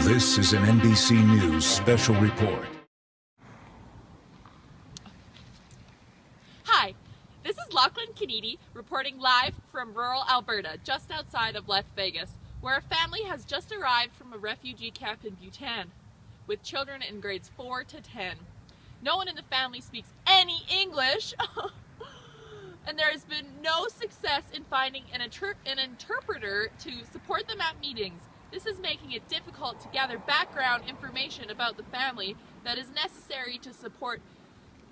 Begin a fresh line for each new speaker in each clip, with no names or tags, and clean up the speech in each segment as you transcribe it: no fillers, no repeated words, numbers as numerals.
This is an NBC News special report.
Hi, this is Lachlan Kennedy reporting live from rural Alberta, just outside of Las Vegas, where a family has just arrived from a refugee camp in Bhutan with children in grades 4 to 10. No one in the family speaks any English, and there has been no success in finding an interpreter to support them at meetings. This is making it difficult to gather background information about the family that is necessary to support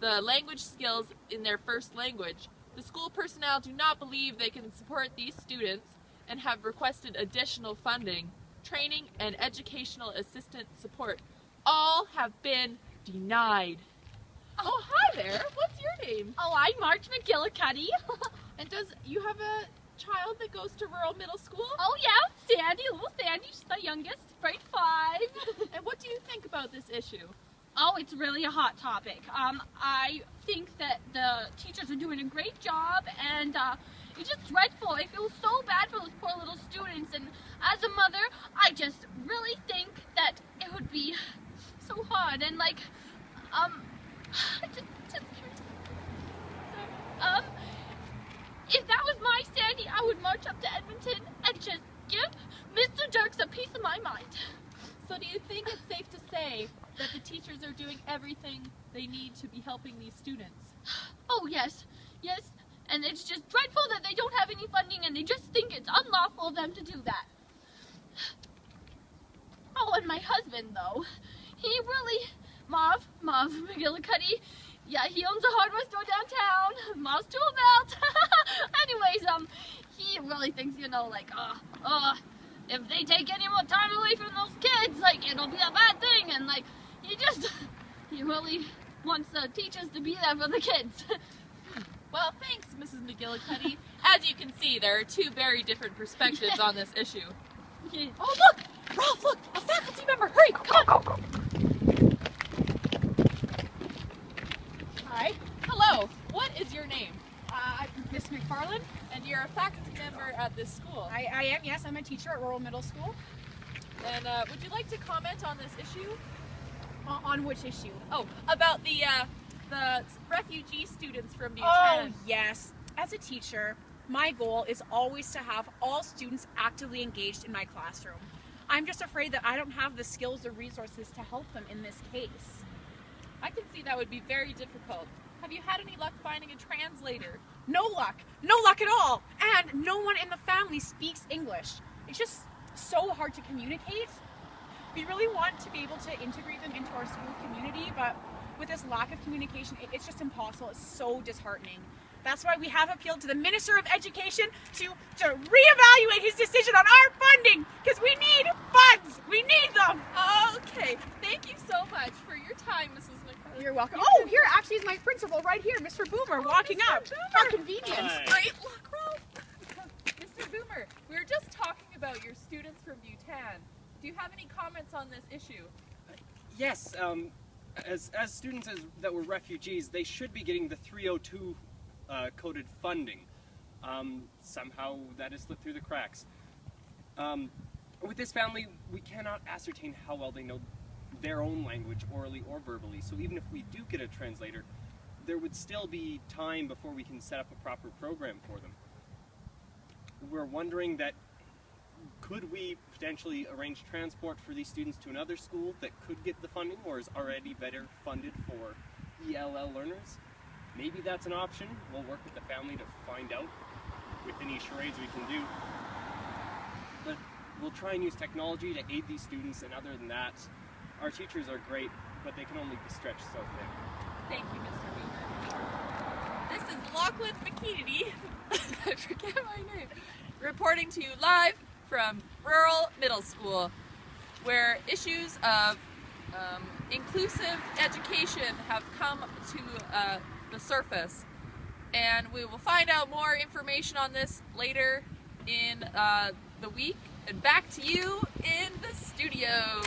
the language skills in their first language. The school personnel do not believe they can support these students and have requested additional funding, training, and educational assistance support. All have been denied. Oh, hi there. What's your name?
Oh, I'm March McGillicuddy.
And you have a child that goes to rural middle school?
Oh yeah, Sandy, little Sandy. She's the youngest, grade 5.
And what do you think about this issue?
Oh, it's really a hot topic. I think that the teachers are doing a great job, and it's just dreadful. I feel so bad for those poor little students, and as a mother, I just really think that it would be so hard, and like, if that was my Sandy, I would march up to Edmonton and just give Mr. Dirks a piece of my mind.
So do you think it's safe to say that the teachers are doing everything they need to be helping these students?
Oh yes, yes, and it's just dreadful that they don't have any funding and they just think it's unlawful of them to do that. Oh, and my husband though, he really, Marv McGillicuddy, yeah, he owns a hardware store downtown, Marv's Tool Belt. Anyways, he really thinks, you know, like, if they take any more time away from those kids, like, it'll be a bad thing, and like, he really wants the teachers to be there for the kids.
Well, thanks, Mrs. McGillicuddy. As you can see, there are two very different perspectives on this issue. Oh, look! Ralph, look! A faculty member! Hurry! Come on!
Hi.
Hello. What is your name?
Miss McFarland.
And you're a faculty member at this school.
I am, yes. I'm a teacher at Rural Middle School.
And would you like to comment on this issue?
On which issue?
Oh, about the refugee students from
Oh,
Bhutan.
yes. As a teacher, my goal is always to have all students actively engaged in my classroom. I'm just afraid that I don't have the skills or resources to help them in this case.
I can see that would be very difficult. Have you had any luck finding a translator?
No luck. No luck at all. And no one in the family speaks English. It's just so hard to communicate. We really want to be able to integrate them into our school community, but with this lack of communication, it's just impossible. It's so disheartening. That's why we have appealed to the Minister of Education to reevaluate his decision on our funding, because we need funds. We need them.
Okay. Thank you so much for your time, Mrs. McFarland.
You're welcome. Oh, here actually is my principal right here, Mr. Boomer, walking
Mr.
up.
Boomer.
How convenient.
Great luck, Ralph. Mr. Boomer, we were just talking about your students from Bhutan. Do you have any comments on this issue?
Yes, as students that were refugees, they should be getting the 302 coded funding. Somehow that has slipped through the cracks. With this family, we cannot ascertain how well they know their own language, orally or verbally, so even if we do get a translator, there would still be time before we can set up a proper program for them. We're wondering that could we potentially arrange transport for these students to another school that could get the funding or is already better funded for ELL learners? Maybe that's an option. We'll work with the family to find out with any charades we can do. But we'll try and use technology to aid these students, and other than that, our teachers are great, but they can only be stretched so thin.
Thank you, Mr. Boomer. This is Lachlan McKennedy, I forget my name, reporting to you live from rural middle school, where issues of inclusive education have come to the surface, and we will find out more information on this later in the week, and back to you in the studio.